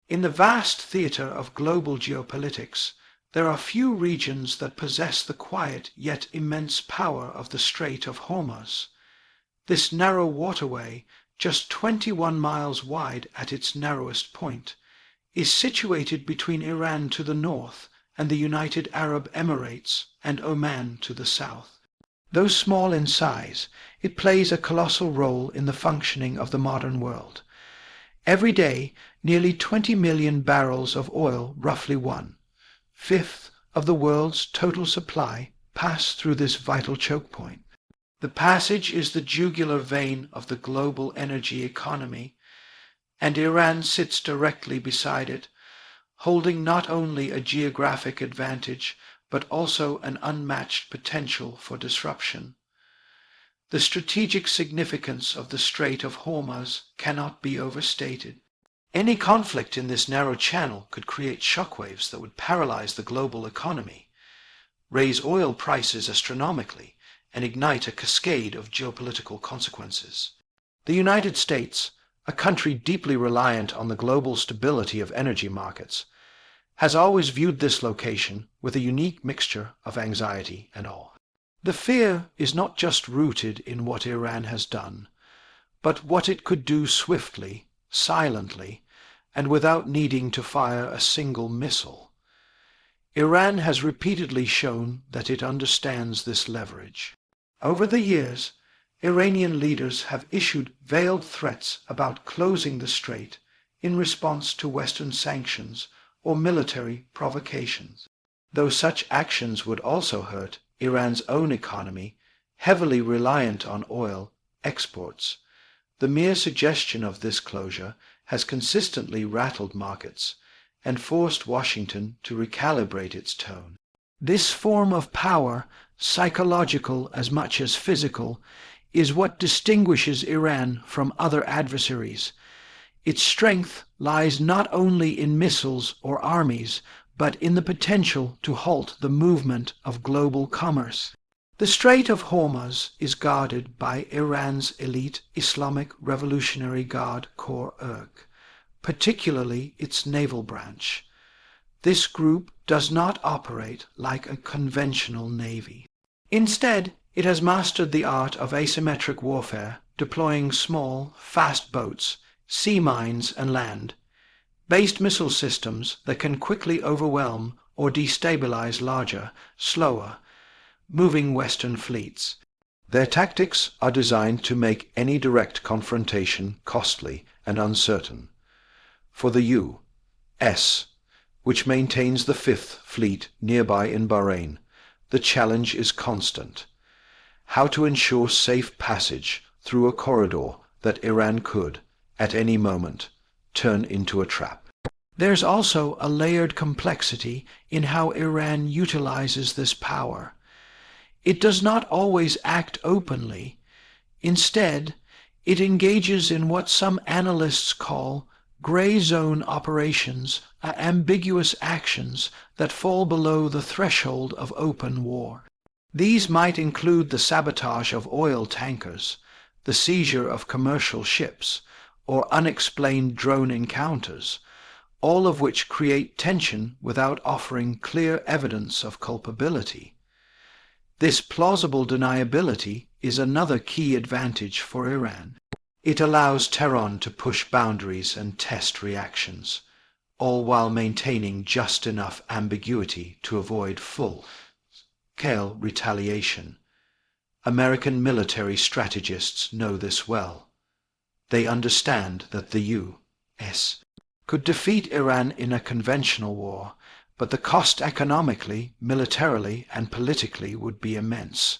In the vast theatre of global geopolitics, there are few regions that possess the quiet yet immense power of the Strait of Hormuz. This narrow waterway, just 21 miles wide at its narrowest point, is situated between Iran to the north and the United Arab Emirates and Oman to the south. Though small in size, it plays a colossal role in the functioning of the modern world. Every day, nearly 20 million barrels of oil, roughly 1/5 of the world's total supply, pass through this vital choke point. The passage is the jugular vein of the global energy economy, and Iran sits directly beside it, holding not only a geographic advantage, but also an unmatched potential for disruption. The strategic significance of the Strait of Hormuz cannot be overstated. Any conflict in this narrow channel could create shockwaves that would paralyze the global economy, raise oil prices astronomically, and ignite a cascade of geopolitical consequences. The United States, a country deeply reliant on the global stability of energy markets, has always viewed this location with a unique mixture of anxiety and awe. The fear is not just rooted in what Iran has done, but what it could do swiftly, silently, and without needing to fire a single missile. Iran has repeatedly shown that it understands this leverage. Over the years, Iranian leaders have issued veiled threats about closing the strait in response to Western sanctions or military provocations. Though such actions would also hurt Iran's own economy, heavily reliant on oil exports, the mere suggestion of this closure has consistently rattled markets and forced Washington to recalibrate its tone. This form of power, psychological as much as physical, is what distinguishes Iran from other adversaries. Its strength lies not only in missiles or armies, but in the potential to halt the movement of global commerce. The Strait of Hormuz is guarded by Iran's elite Islamic Revolutionary Guard Corps Irq, particularly its naval branch. This group does not operate like a conventional navy. Instead, it has mastered the art of asymmetric warfare, deploying small, fast boats, sea mines and land-based missile systems that can quickly overwhelm or destabilize larger, slower, moving Western fleets. Their tactics are designed to make any direct confrontation costly and uncertain. For the U.S., which maintains the Fifth Fleet nearby in Bahrain, the challenge is constant: how to ensure safe passage through a corridor that Iran could, at any moment, turn into a trap. There's also a layered complexity in how Iran utilizes this power. It does not always act openly. Instead, it engages in what some analysts call gray zone operations, ambiguous actions that fall below the threshold of open war. These might include the sabotage of oil tankers, the seizure of commercial ships, or unexplained drone encounters, all of which create tension without offering clear evidence of culpability. This plausible deniability is another key advantage for Iran. It allows Tehran to push boundaries and test reactions, all while maintaining just enough ambiguity to avoid full-scale retaliation. American military strategists know this well. They understand that the U.S. could defeat Iran in a conventional war, but the cost economically, militarily, and politically would be immense.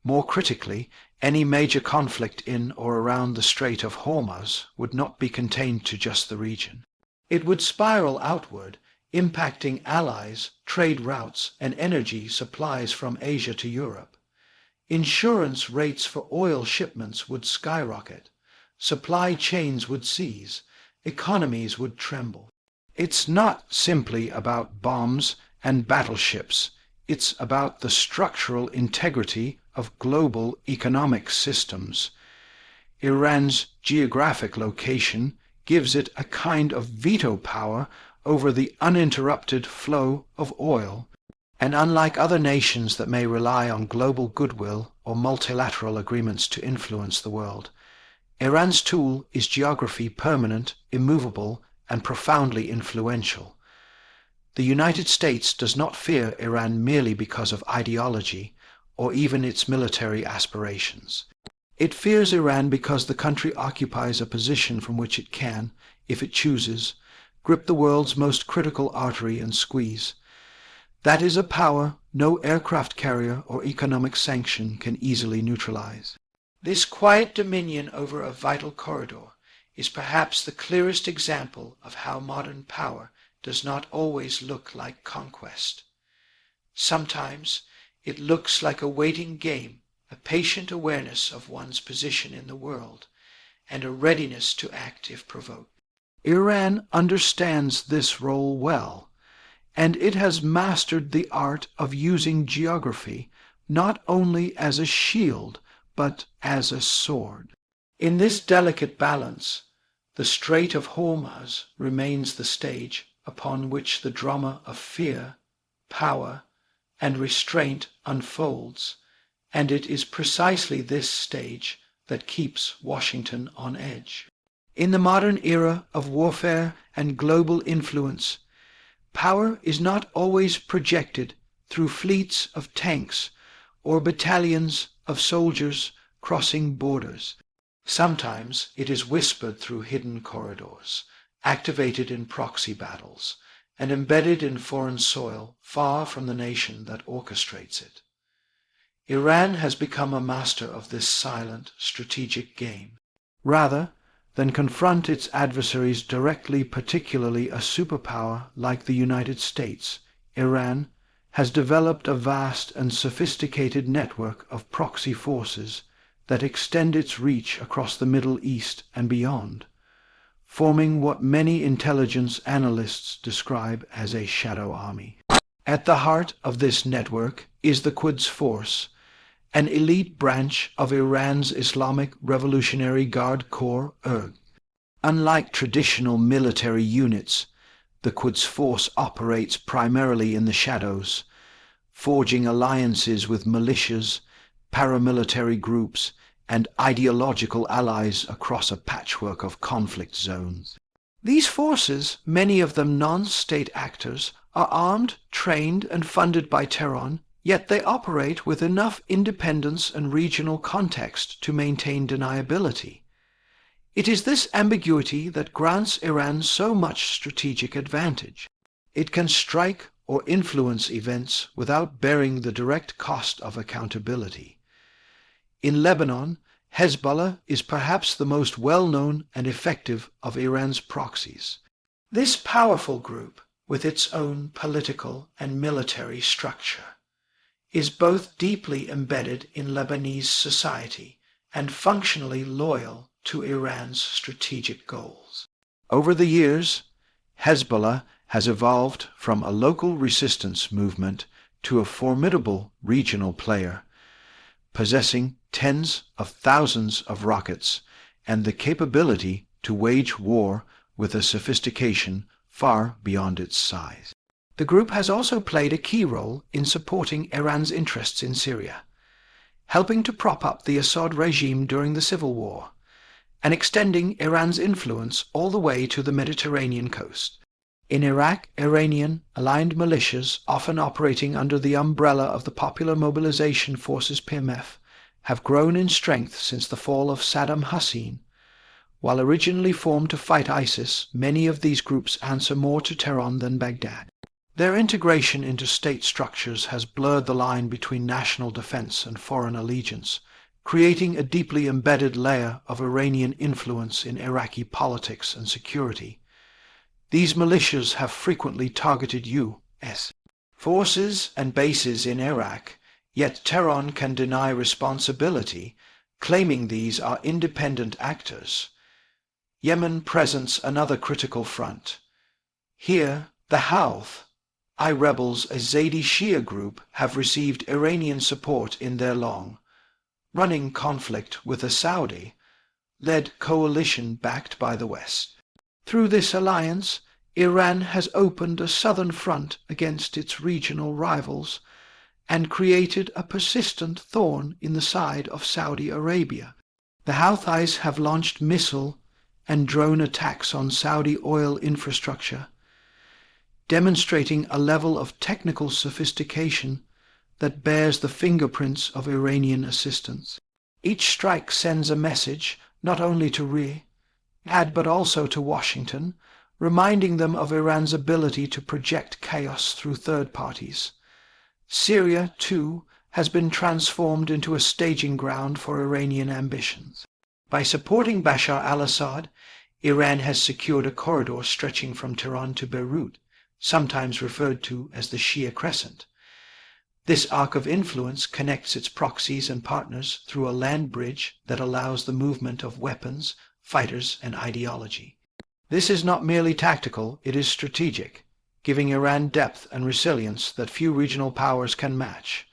More critically, any major conflict in or around the Strait of Hormuz would not be contained to just the region. It would spiral outward, impacting allies, trade routes, and energy supplies from Asia to Europe. Insurance rates for oil shipments would skyrocket. Supply chains would seize. Economies would tremble. It's not simply about bombs and battleships. It's about the structural integrity of global economic systems. Iran's geographic location, gives it a kind of veto power over the uninterrupted flow of oil, and unlike other nations that may rely on global goodwill or multilateral agreements to influence the world, Iran's tool is geography, permanent, immovable, and profoundly influential. The United States does not fear Iran merely because of ideology or even its military aspirations. It fears Iran because the country occupies a position from which it can, if it chooses, grip the world's most critical artery and squeeze. That is a power no aircraft carrier or economic sanction can easily neutralize. This quiet dominion over a vital corridor is perhaps the clearest example of how modern power does not always look like conquest. Sometimes it looks like a waiting game, a patient awareness of one's position in the world, and a readiness to act if provoked. Iran understands this role well, and it has mastered the art of using geography not only as a shield, but as a sword. In this delicate balance, the Strait of Hormuz remains the stage upon which the drama of fear, power, and restraint unfolds, and it is precisely this stage that keeps Washington on edge. In the modern era of warfare and global influence, power is not always projected through fleets of tanks or battalions of soldiers crossing borders. Sometimes it is whispered through hidden corridors, activated in proxy battles, and embedded in foreign soil far from the nation that orchestrates it. Iran has become a master of this silent, strategic game. Rather than confront its adversaries directly, particularly a superpower like the United States, Iran has developed a vast and sophisticated network of proxy forces that extend its reach across the Middle East and beyond, forming what many intelligence analysts describe as a shadow army. At the heart of this network is the Quds Force, an elite branch of Iran's Islamic Revolutionary Guard Corps (IRG). Unlike traditional military units, the Quds Force operates primarily in the shadows, forging alliances with militias, paramilitary groups, and ideological allies across a patchwork of conflict zones. These forces, many of them non-state actors, are armed, trained, and funded by Tehran, yet they operate with enough independence and regional context to maintain deniability. It is this ambiguity that grants Iran so much strategic advantage. It can strike or influence events without bearing the direct cost of accountability. In Lebanon, Hezbollah is perhaps the most well-known and effective of Iran's proxies. This powerful group, with its own political and military structure, is both deeply embedded in Lebanese society and functionally loyal to Iran's strategic goals. Over the years, Hezbollah has evolved from a local resistance movement to a formidable regional player, possessing tens of thousands of rockets and the capability to wage war with a sophistication far beyond its size. The group has also played a key role in supporting Iran's interests in Syria, helping to prop up the Assad regime during the civil war, and extending Iran's influence all the way to the Mediterranean coast. In Iraq, Iranian-aligned militias, often operating under the umbrella of the Popular Mobilization Forces PMF, have grown in strength since the fall of Saddam Hussein. While originally formed to fight ISIS, many of these groups answer more to Tehran than Baghdad. Their integration into state structures has blurred the line between national defense and foreign allegiance, creating a deeply embedded layer of Iranian influence in Iraqi politics and security. These militias have frequently targeted U.S. forces and bases in Iraq, yet Tehran can deny responsibility, claiming these are independent actors. Yemen presents another critical front. Here, the Houth rebels, a Zaydi Shia group, have received Iranian support in their long-running conflict with a Saudi-led coalition backed by the West. Through this alliance, Iran has opened a southern front against its regional rivals and created a persistent thorn in the side of Saudi Arabia. The Houthis have launched missile and drone attacks on Saudi oil infrastructure, demonstrating a level of technical sophistication that bears the fingerprints of Iranian assistance. Each strike sends a message not only to Riyadh but also to Washington, reminding them of Iran's ability to project chaos through third parties. Syria, too, has been transformed into a staging ground for Iranian ambitions. By supporting Bashar al-Assad, Iran has secured a corridor stretching from Tehran to Beirut, sometimes referred to as the Shia Crescent. This arc of influence connects its proxies and partners through a land bridge that allows the movement of weapons, fighters, and ideology. This is not merely tactical, it is strategic, giving Iran depth and resilience that few regional powers can match.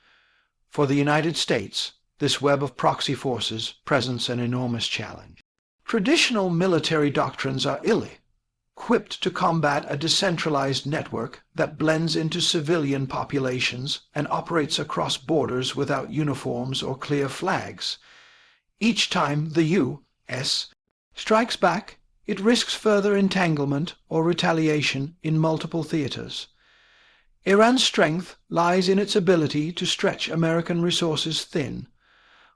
For the United States, this web of proxy forces presents an enormous challenge. Traditional military doctrines are ill-equipped to combat a decentralized network that blends into civilian populations and operates across borders without uniforms or clear flags. Each time the U.S. strikes back, it risks further entanglement or retaliation in multiple theaters. Iran's strength lies in its ability to stretch American resources thin,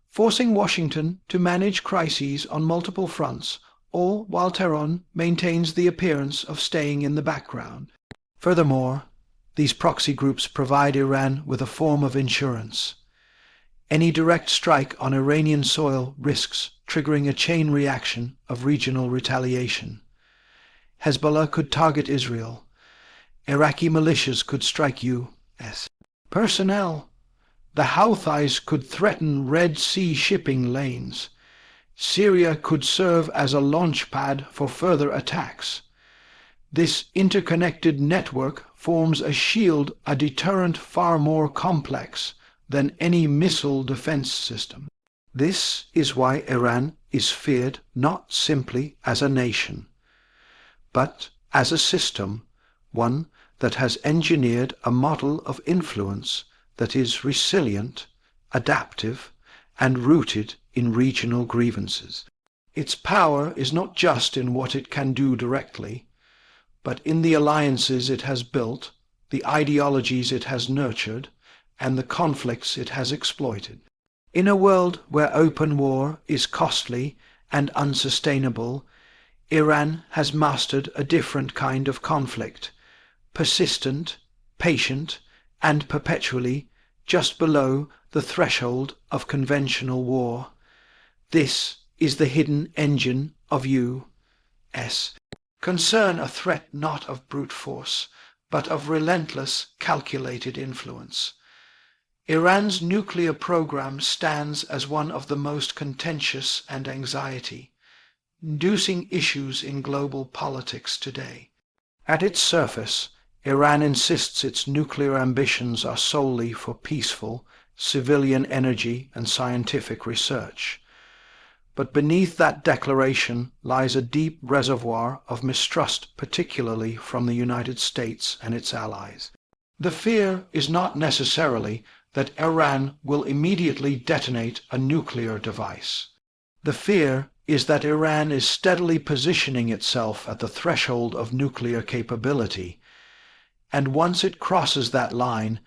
forcing Washington to manage crises on multiple fronts, all while Tehran maintains the appearance of staying in the background. Furthermore, these proxy groups provide Iran with a form of insurance. Any direct strike on Iranian soil risks triggering a chain reaction of regional retaliation. Hezbollah could target Israel. Iraqi militias could strike U.S. personnel. The Houthis could threaten Red Sea shipping lanes. Syria could serve as a launch pad for further attacks. This interconnected network forms a shield, a deterrent far more complex than any missile defense system. This is why Iran is feared not simply as a nation, but as a system, one that has engineered a model of influence that is resilient, adaptive, and rooted in regional grievances. Its power is not just in what it can do directly, but in the alliances it has built, the ideologies it has nurtured, and the conflicts it has exploited. In a world where open war is costly and unsustainable, Iran has mastered a different kind of conflict, persistent, patient, and perpetually just below the threshold of conventional war. This is the hidden engine of U.S. concern, a threat not of brute force, but of relentless, calculated influence. Iran's nuclear program stands as one of the most contentious and anxiety-inducing issues in global politics today. At its surface, Iran insists its nuclear ambitions are solely for peaceful, civilian energy and scientific research. But beneath that declaration lies a deep reservoir of mistrust, particularly from the United States and its allies. The fear is not necessarily that Iran will immediately detonate a nuclear device. The fear is that Iran is steadily positioning itself at the threshold of nuclear capability, and once it crosses that line,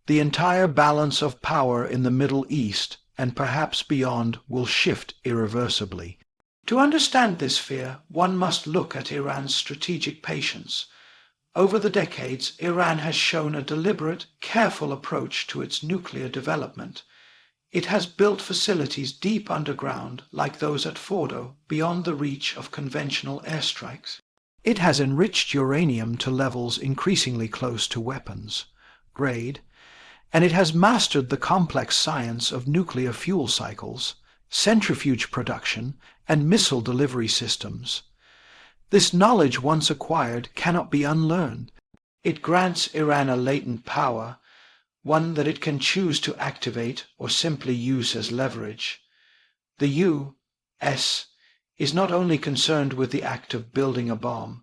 the entire balance of power in the Middle East and perhaps beyond will shift irreversibly. To understand this fear, one must look at Iran's strategic patience. Over the decades, Iran has shown a deliberate, careful approach to its nuclear development. It has built facilities deep underground, like those at Fordo, beyond the reach of conventional airstrikes. It has enriched uranium to levels increasingly close to weapons grade, and it has mastered the complex science of nuclear fuel cycles, centrifuge production, and missile delivery systems. This knowledge once acquired cannot be unlearned. It grants Iran a latent power, one that it can choose to activate or simply use as leverage. The U.S. is not only concerned with the act of building a bomb.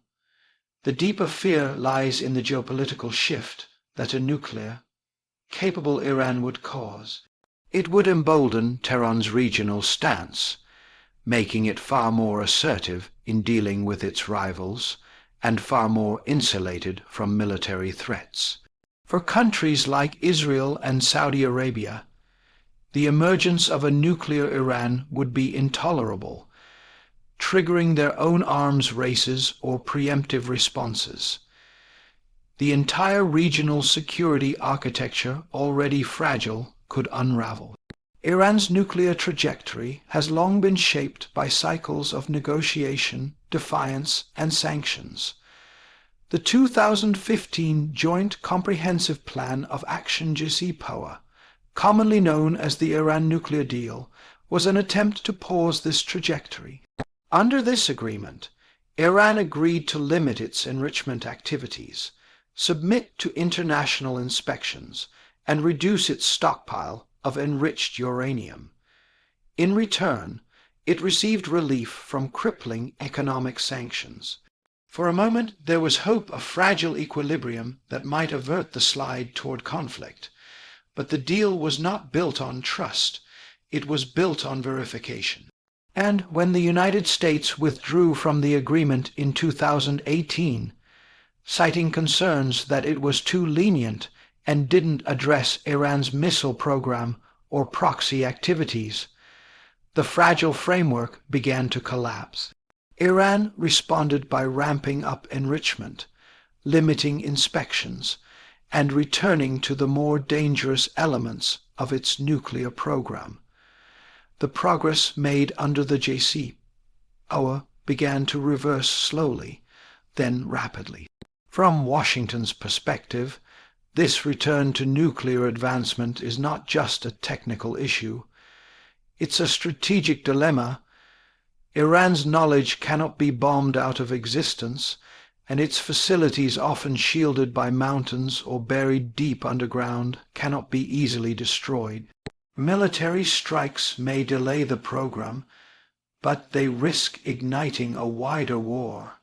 The deeper fear lies in the geopolitical shift that a nuclear-capable Iran would cause. It would embolden Tehran's regional stance, making it far more assertive in dealing with its rivals and far more insulated from military threats. For countries like Israel and Saudi Arabia, the emergence of a nuclear Iran would be intolerable, triggering their own arms races or preemptive responses. The entire regional security architecture, already fragile, could unravel. Iran's nuclear trajectory has long been shaped by cycles of negotiation, defiance, and sanctions. The 2015 Joint Comprehensive Plan of Action (JCPOA), commonly known as the Iran nuclear deal, was an attempt to pause this trajectory. Under this agreement, Iran agreed to limit its enrichment activities, submit to international inspections, and reduce its stockpile of enriched uranium. In return, it received relief from crippling economic sanctions. For a moment there was hope of fragile equilibrium that might avert the slide toward conflict. But the deal was not built on trust. It was built on verification. And when the United States withdrew from the agreement in 2018, citing concerns that it was too lenient and didn't address Iran's missile program or proxy activities, the fragile framework began to collapse. Iran responded by ramping up enrichment, limiting inspections, and returning to the more dangerous elements of its nuclear program. The progress made under the JCPOA began to reverse slowly, then rapidly. From Washington's perspective, this return to nuclear advancement is not just a technical issue. It's a strategic dilemma. Iran's knowledge cannot be bombed out of existence, and its facilities, often shielded by mountains or buried deep underground, cannot be easily destroyed. Military strikes may delay the program, but they risk igniting a wider war.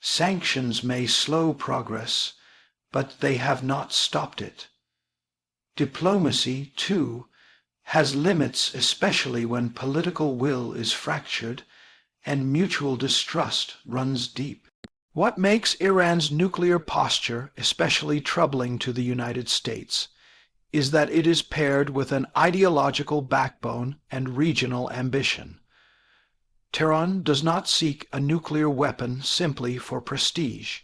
Sanctions may slow progress, but they have not stopped it. Diplomacy, too, has limits, especially when political will is fractured and mutual distrust runs deep. What makes Iran's nuclear posture especially troubling to the United States is that it is paired with an ideological backbone and regional ambition. Tehran does not seek a nuclear weapon simply for prestige.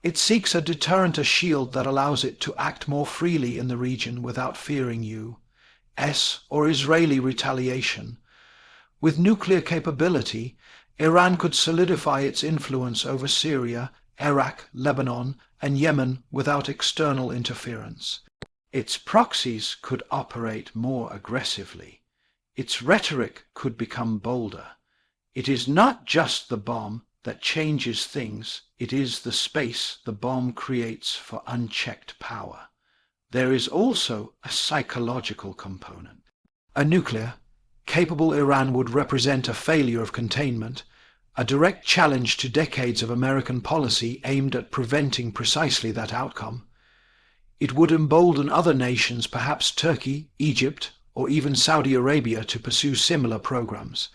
It seeks a deterrent, a shield that allows it to act more freely in the region without fearing U.S. or Israeli retaliation. With nuclear capability, Iran could solidify its influence over Syria, Iraq, Lebanon, and Yemen without external interference. Its proxies could operate more aggressively. Its rhetoric could become bolder. It is not just the bomb that changes things, it is the space the bomb creates for unchecked power. There is also a psychological component. A nuclear-capable Iran would represent a failure of containment, a direct challenge to decades of American policy aimed at preventing precisely that outcome. It would embolden other nations, perhaps Turkey, Egypt, or even Saudi Arabia, to pursue similar programs.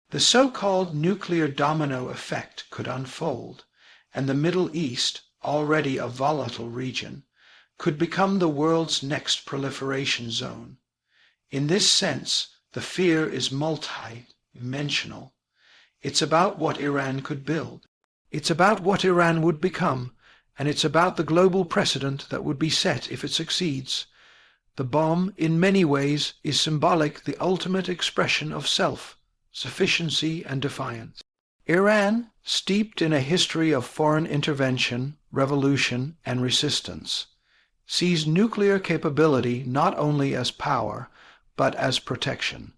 The so-called nuclear domino effect could unfold, and the Middle East, already a volatile region, could become the world's next proliferation zone. In this sense, the fear is multi-dimensional. It's about what Iran could build. It's about what Iran would become, and it's about the global precedent that would be set if it succeeds. The bomb, in many ways, is symbolic, the ultimate expression of self-sufficiency and defiance. Iran, steeped in a history of foreign intervention, revolution, and resistance, sees nuclear capability not only as power, but as protection.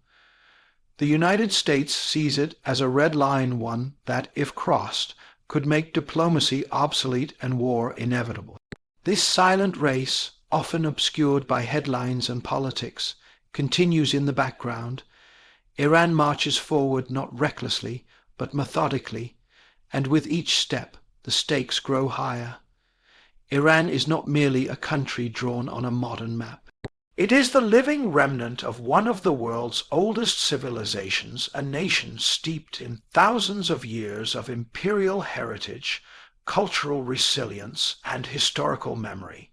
The United States sees it as a red line, one that, if crossed, could make diplomacy obsolete and war inevitable. This silent race, often obscured by headlines and politics, continues in the background. Iran marches forward not recklessly, but methodically, and with each step the stakes grow higher. Iran is not merely a country drawn on a modern map. It is the living remnant of one of the world's oldest civilizations, a nation steeped in thousands of years of imperial heritage, cultural resilience, and historical memory.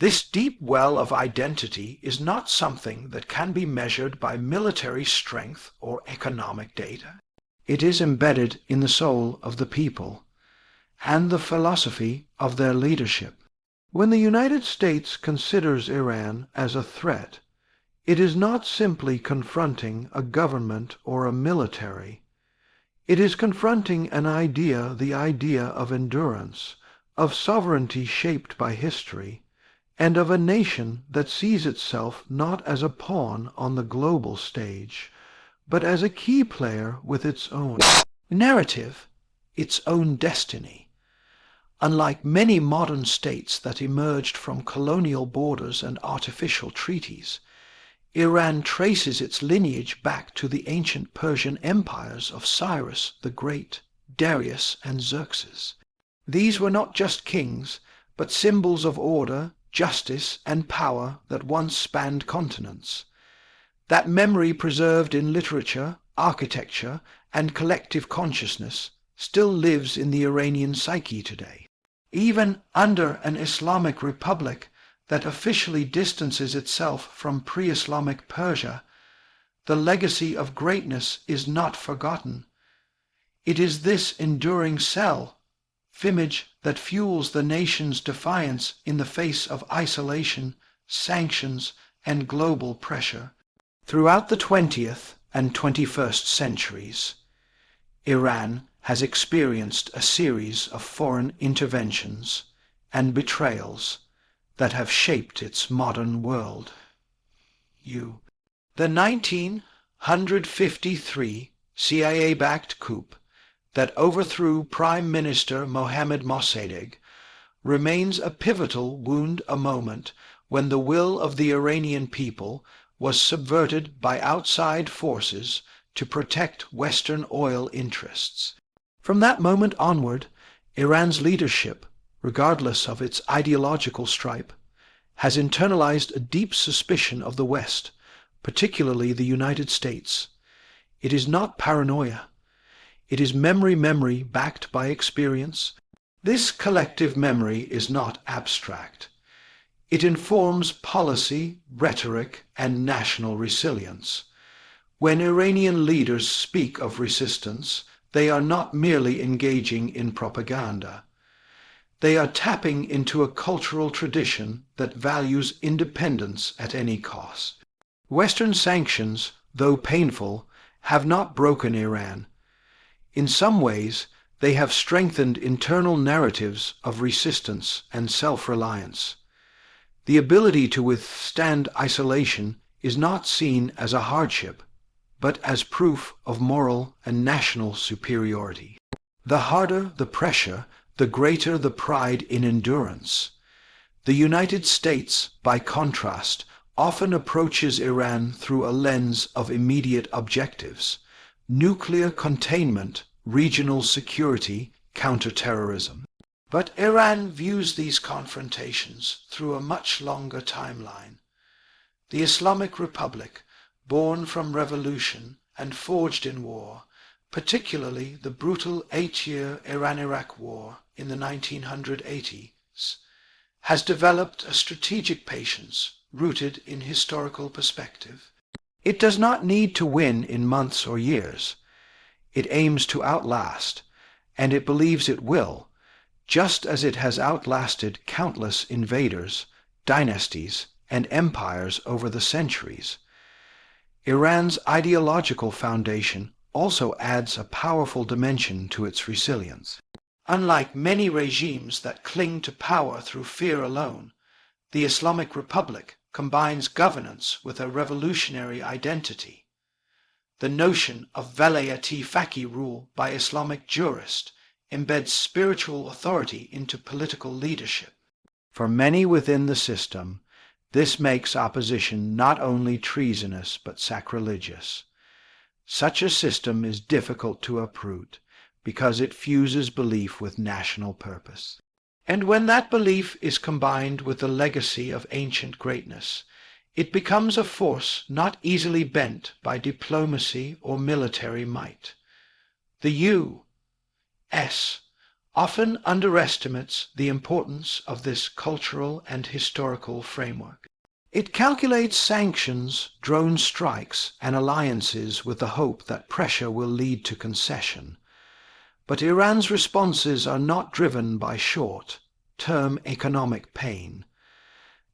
This deep well of identity is not something that can be measured by military strength or economic data. It is embedded in the soul of the people and the philosophy of their leadership. When the United States considers Iran as a threat, it is not simply confronting a government or a military. It is confronting an idea, the idea of endurance, of sovereignty shaped by history, and of a nation that sees itself not as a pawn on the global stage, but as a key player with its own narrative, its own destiny. Unlike many modern states that emerged from colonial borders and artificial treaties, Iran traces its lineage back to the ancient Persian empires of Cyrus the Great, Darius, and Xerxes. These were not just kings, but symbols of order, justice, and power that once spanned continents. That memory preserved in literature, architecture, and collective consciousness still lives in the Iranian psyche today. Even under an Islamic republic that officially distances itself from pre-Islamic Persia, the legacy of greatness is not forgotten. It is this enduring image that fuels the nation's defiance in the face of isolation, sanctions, and global pressure. Throughout the 20th and 21st centuries, Iran has experienced a series of foreign interventions and betrayals that have shaped its modern world. The 1953 CIA-backed coup that overthrew Prime Minister Mohammad Mossadegh remains a pivotal wound, a moment when the will of the Iranian people was subverted by outside forces to protect Western oil interests. From that moment onward, Iran's leadership, regardless of its ideological stripe, has internalized a deep suspicion of the West, particularly the United States. It is not paranoia. It is memory backed by experience. This collective memory is not abstract. It informs policy, rhetoric, and national resilience. When Iranian leaders speak of resistance, they are not merely engaging in propaganda. They are tapping into a cultural tradition that values independence at any cost. Western sanctions, though painful, have not broken Iran. In some ways, they have strengthened internal narratives of resistance and self-reliance. The ability to withstand isolation is not seen as a hardship, but as proof of moral and national superiority. The harder the pressure, the greater the pride in endurance. The United States, by contrast, often approaches Iran through a lens of immediate objectives: nuclear containment, regional security, counterterrorism. But Iran views these confrontations through a much longer timeline. The Islamic Republic, born from revolution and forged in war, particularly the brutal 8-year Iran-Iraq War in the 1980s, has developed a strategic patience rooted in historical perspective. It does not need to win in months or years. It aims to outlast, and it believes it will, just as it has outlasted countless invaders, dynasties, and empires over the centuries. Iran's ideological foundation also adds a powerful dimension to its resilience. Unlike many regimes that cling to power through fear alone, the Islamic Republic combines governance with a revolutionary identity. The notion of velayat-e faqih rule by Islamic jurists embeds spiritual authority into political leadership. For many within the system, this makes opposition not only treasonous but sacrilegious. Such a system is difficult to uproot because it fuses belief with national purpose. And when that belief is combined with the legacy of ancient greatness, it becomes a force not easily bent by diplomacy or military might. The U.S. often underestimates the importance of this cultural and historical framework. It calculates sanctions, drone strikes, and alliances with the hope that pressure will lead to concession. But Iran's responses are not driven by short-term economic pain.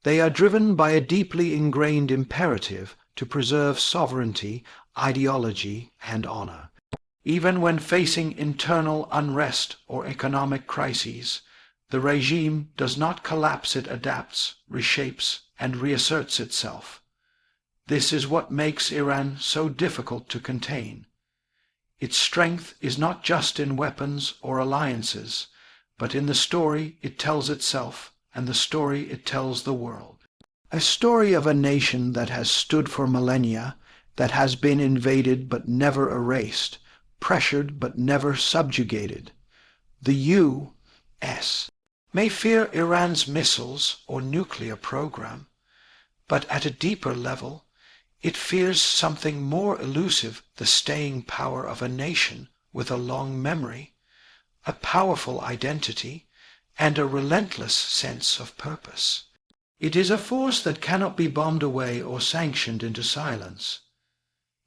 They are driven by a deeply ingrained imperative to preserve sovereignty, ideology, and honor. Even when facing internal unrest or economic crises, the regime does not collapse, it adapts, reshapes, and reasserts itself. This is what makes Iran so difficult to contain. Its strength is not just in weapons or alliances, but in the story it tells itself and the story it tells the world. A story of a nation that has stood for millennia, that has been invaded but never erased, pressured but never subjugated. The U.S. may fear Iran's missiles or nuclear program, but at a deeper level, it fears something more elusive, the staying power of a nation with a long memory, a powerful identity, and a relentless sense of purpose. It is a force that cannot be bombed away or sanctioned into silence.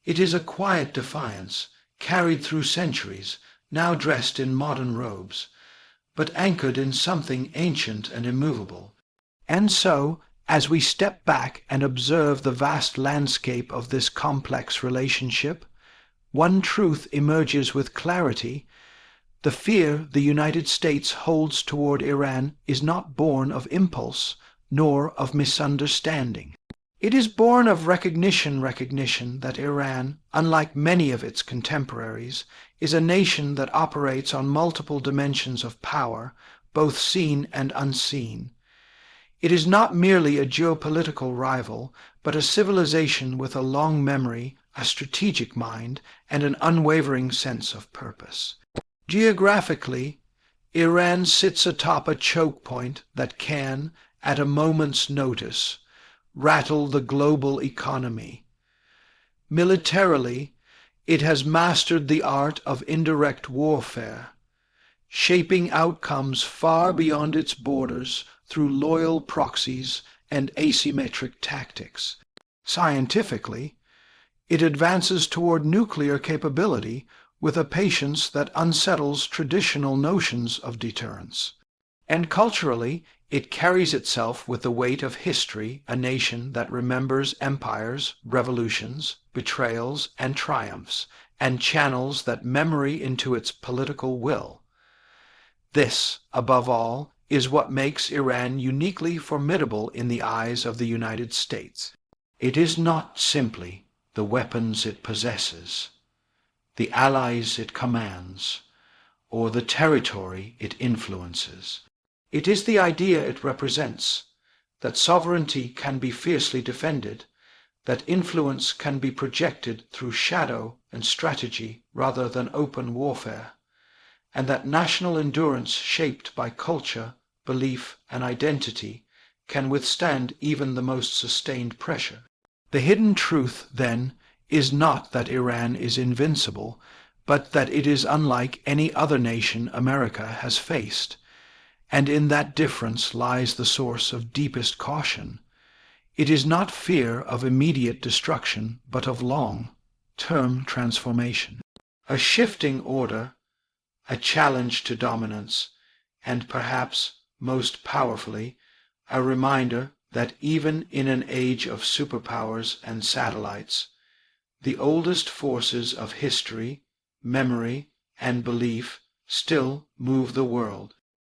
It is a quiet defiance, carried through centuries, now dressed in modern robes, but anchored in something ancient and immovable. And so, as we step back and observe the vast landscape of this complex relationship, one truth emerges with clarity. The fear the United States holds toward Iran is not born of impulse, nor of misunderstanding. It is born of recognition that Iran, unlike many of its contemporaries, is a nation that operates on multiple dimensions of power, both seen and unseen. It is not merely a geopolitical rival, but a civilization with a long memory, a strategic mind, and an unwavering sense of purpose. Geographically, Iran sits atop a choke point that can, at a moment's notice, rattle the global economy. Militarily, it has mastered the art of indirect warfare, shaping outcomes far beyond its borders through loyal proxies and asymmetric tactics. Scientifically, it advances toward nuclear capability with a patience that unsettles traditional notions of deterrence. And culturally, it carries itself with the weight of history, a nation that remembers empires, revolutions, betrayals, and triumphs, and channels that memory into its political will. This, above all, is what makes Iran uniquely formidable in the eyes of the United States. It is not simply the weapons it possesses, the allies it commands, or the territory it influences. It is the idea it represents, that sovereignty can be fiercely defended, that influence can be projected through shadow and strategy rather than open warfare, and that national endurance shaped by culture, belief, and identity can withstand even the most sustained pressure. The hidden truth, then, is not that Iran is invincible, but that it is unlike any other nation America has faced. And in that difference lies the source of deepest caution. It is not fear of immediate destruction, but of long-term transformation. A shifting order, a challenge to dominance, and perhaps, most powerfully, a reminder that even in an age of superpowers and satellites, the oldest forces of history, memory, and belief still move the world.